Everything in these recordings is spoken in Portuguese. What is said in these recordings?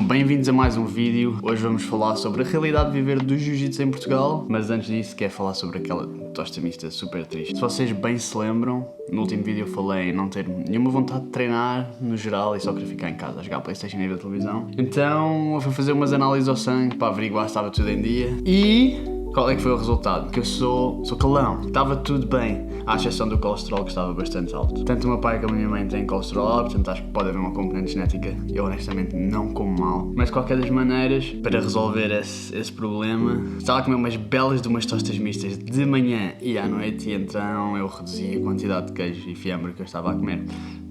Bem-vindos a mais um vídeo. Hoje vamos falar sobre a realidade de viver do jiu-jitsu em Portugal, mas antes disso quero falar sobre aquela tosta mista super triste. Se vocês bem se lembram, no último vídeo eu falei em não ter nenhuma vontade de treinar no geral e só querer ficar em casa a jogar Playstation e ver televisão. Então eu fui fazer umas análises ao sangue para averiguar se estava tudo em dia e... qual é que foi o resultado? Que eu sou calão, estava tudo bem, à exceção do colesterol que estava bastante alto. Tanto o meu pai como a minha mãe têm colesterol alto, portanto acho que pode haver uma componente genética. Eu honestamente não como mal. Mas de qualquer das maneiras, para resolver esse problema, estava a comer umas belas de umas tostas mistas de manhã e à noite, e então eu reduzi a quantidade de queijo e fiambre que eu estava a comer.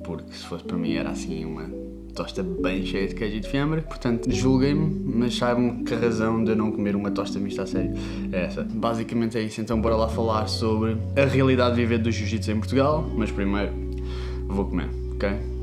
Porque se fosse para mim era assim uma tosta bem cheia de queijo e de fiambre, portanto julguem-me, mas saibam que a razão de eu não comer uma tosta mista a sério é essa. Basicamente é isso, então bora lá falar sobre a realidade de viver do jiu-jitsu em Portugal, mas primeiro vou comer, ok?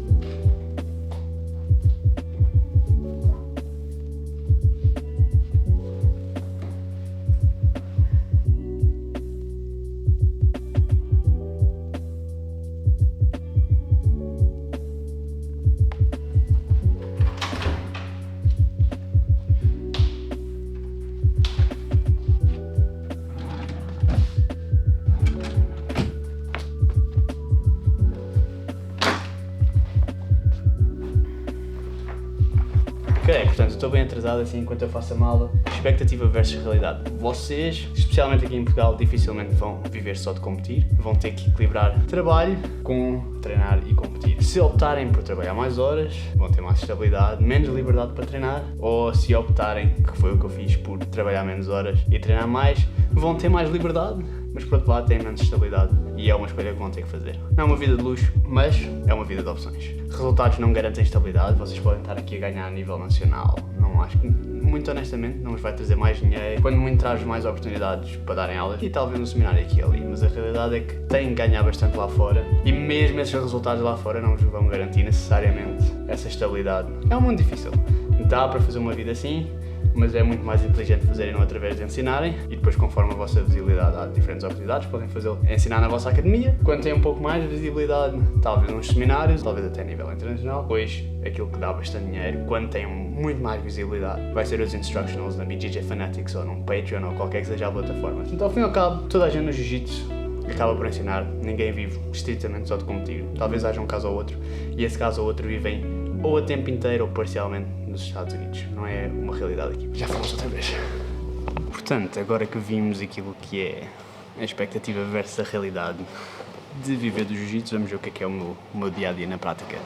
Ok, portanto estou bem atrasado assim enquanto eu faço a mala. Expectativa versus realidade. Vocês, especialmente aqui em Portugal, dificilmente vão viver só de competir. Vão ter que equilibrar trabalho com treinar e competir. Se optarem por trabalhar mais horas, vão ter mais estabilidade, menos liberdade para treinar. Ou se optarem, que foi o que eu fiz, por trabalhar menos horas e treinar mais, vão ter mais liberdade, mas por outro lado têm menos estabilidade. E é uma escolha que vão ter que fazer. Não é uma vida de luxo, mas é uma vida de opções. Resultados não garantem estabilidade. Vocês podem estar aqui a ganhar a nível nacional. Não acho que, muito honestamente, não vos vai trazer mais dinheiro. Quando muito traz mais oportunidades para darem aulas e talvez um seminário aqui e ali. Mas a realidade é que têm que ganhar bastante lá fora. E mesmo esses resultados lá fora não vos vão garantir necessariamente essa estabilidade. É um mundo difícil. Dá para fazer uma vida assim, mas é muito mais inteligente fazerem-no através de ensinarem e depois, conforme a vossa visibilidade, há diferentes oportunidades, podem fazê-lo ensinar na vossa academia. Quando têm um pouco mais de visibilidade, talvez uns seminários, talvez até a nível internacional. Depois, aquilo que dá bastante dinheiro, quando têm muito mais visibilidade, vai ser os instructionals na BJJ Fanatics ou num Patreon ou qualquer que seja a plataforma. Então, ao fim e ao cabo, toda a gente no jiu-jitsu acaba por ensinar, ninguém vive estritamente só de competir. Talvez haja um caso ou outro, e esse caso ou outro vivem ou a tempo inteiro ou parcialmente nos Estados Unidos. Não é uma realidade aqui. Já falamos outra vez. Portanto, agora que vimos aquilo que é a expectativa versus a realidade de viver do jiu-jitsu, vamos ver o que é o meu dia-a-dia na prática.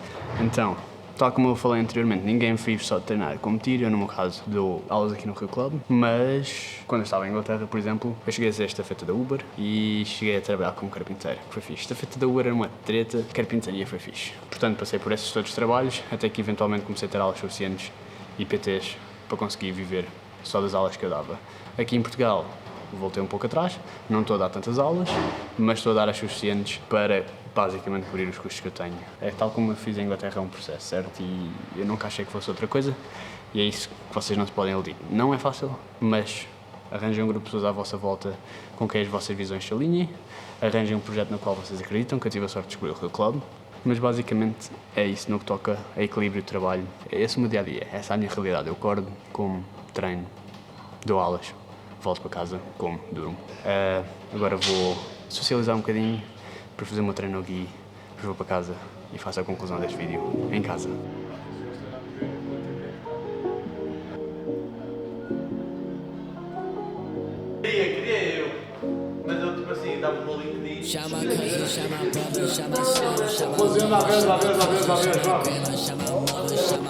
Então, tal como eu falei anteriormente, ninguém vive só de treinar e competir. Eu, no meu caso, dou aulas aqui no Rio Club, mas quando eu estava em Inglaterra, por exemplo, eu cheguei a ser estafeta da Uber e cheguei a trabalhar como carpinteiro, que foi fixe. Estafeta da Uber era uma treta, carpintaria foi fixe. Portanto, passei por esses todos os trabalhos, até que eventualmente comecei a ter aulas suficientes e PTs para conseguir viver só das aulas que eu dava. Aqui em Portugal, voltei um pouco atrás, não estou a dar tantas aulas, mas estou a dar as suficientes para basicamente cobrir os custos que eu tenho. É tal como eu fiz em Inglaterra, é um processo, certo? E eu nunca achei que fosse outra coisa, e é isso que vocês não se podem iludir. Não é fácil, mas arranjem um grupo de pessoas à vossa volta com quem as vossas visões se alinhem, arranjem um projeto no qual vocês acreditam, que eu tive a sorte de descobrir o Rio Club, mas basicamente é isso no que toca a equilíbrio de trabalho. É esse o meu dia-a-dia, essa é a minha realidade. Eu acordo, como, treino, dou aulas, volto para casa, como, durmo. Agora vou socializar um bocadinho para fazer o meu treino aqui, depois vou para casa e faço a conclusão deste vídeo em casa. Queria eu, mas eu tipo assim, dava um bolinho de chama a casa, chama a brother, chama a soul, chama a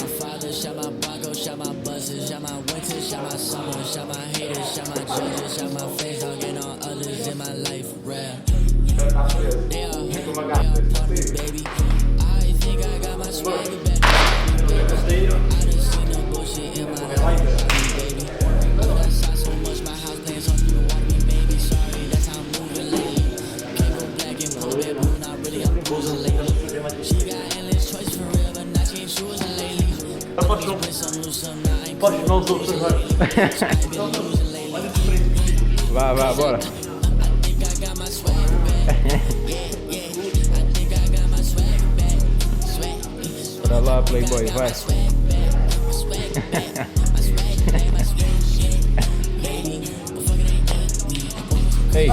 father, chama a bago, chama a buses, chama a winter, chama a summer, chama a haters, chama a judges, chama a fans, hugging on others in my life, rare. They are pumping, baby. I think I got my swagger back, baby. I done seen no bullshit in my life, baby. Oh, that's not so much, my house playing something you want me, baby. Sorry, that's how I'm moving lately. Can't go black and blue, bad blue, not really, I'm cruising lately. She got endless choice for real, but now she ain't choosing lately. Play some new, some now, I ain't Vai, bora. Bora lá, Playboy, vai. Ei.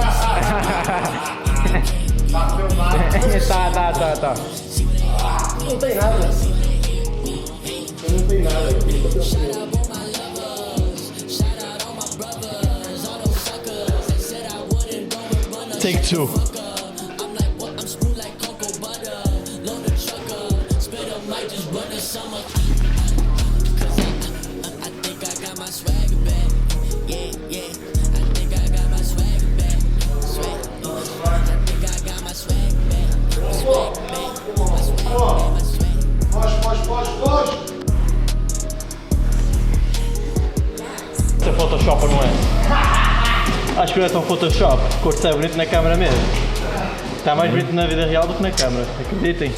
Tá. Não tem nada. Eu não tenho nada aqui. Take two. Foge. Isso é Photoshop ou não é? Acho que não é tão Photoshop, a cor sai bonito na câmera mesmo. Está mais bonito na vida real do que na câmera, acreditem.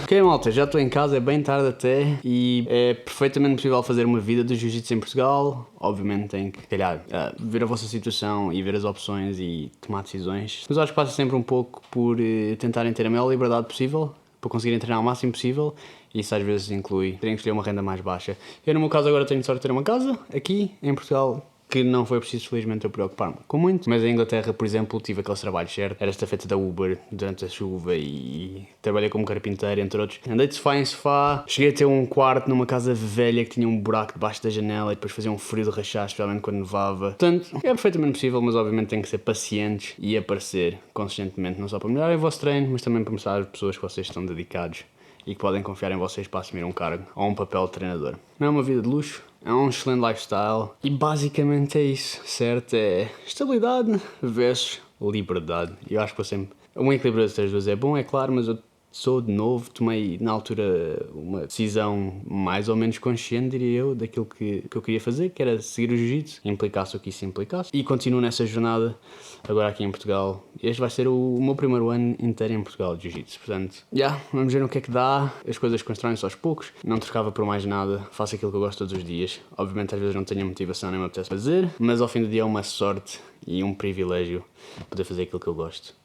Ok, malta, já estou em casa, é bem tarde até e é perfeitamente possível fazer uma vida de jiu-jitsu em Portugal. Obviamente tem que, se calhar, ver a vossa situação e ver as opções e tomar decisões. Mas acho que passa sempre um pouco por tentarem ter a maior liberdade possível, para conseguirem treinar o máximo possível, e isso às vezes inclui terem que escolher uma renda mais baixa. Eu, no meu caso, agora tenho sorte de ter uma casa aqui em Portugal, que não foi preciso, felizmente, eu preocupar-me com muito. Mas em Inglaterra, por exemplo, tive aqueles trabalhos certos. Era estafeta da Uber durante a chuva e trabalhei como carpinteiro, entre outros. Andei de sofá em sofá, cheguei a ter um quarto numa casa velha que tinha um buraco debaixo da janela e depois fazia um frio de rachar, especialmente quando nevava. Portanto, é perfeitamente possível, mas obviamente tem que ser pacientes e aparecer consistentemente, não só para melhorar o vosso treino, mas também para mostrar às pessoas que vocês estão dedicados e que podem confiar em vocês para assumir um cargo ou um papel de treinador. Não é uma vida de luxo, é um excelente lifestyle e basicamente é isso, certo? É estabilidade versus liberdade. E eu acho que sempre um equilíbrio das três duas é bom, é claro, mas eu sou de novo, tomei na altura uma decisão mais ou menos consciente, diria eu, daquilo que eu queria fazer, que era seguir o jiu-jitsu, implicasse o que isso implicasse. E continuo nessa jornada agora aqui em Portugal. Este vai ser o meu primeiro ano inteiro em Portugal de jiu-jitsu. Portanto, vamos ver no que é que dá. As coisas constroem-se aos poucos. Não trocava por mais nada. Faço aquilo que eu gosto todos os dias. Obviamente às vezes não tenho a motivação nem me apetece fazer, mas ao fim do dia é uma sorte e um privilégio poder fazer aquilo que eu gosto.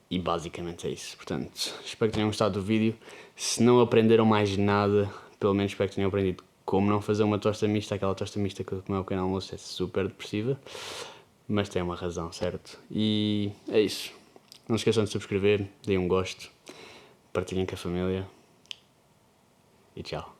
E basicamente é isso. Portanto, espero que tenham gostado do vídeo. Se não aprenderam mais nada, pelo menos espero que tenham aprendido como não fazer uma tosta mista. Aquela tosta mista que eu comi ao pequeno almoço é super depressiva, mas tem uma razão, certo? E é isso. Não se esqueçam de subscrever, deem um gosto, partilhem com a família e tchau.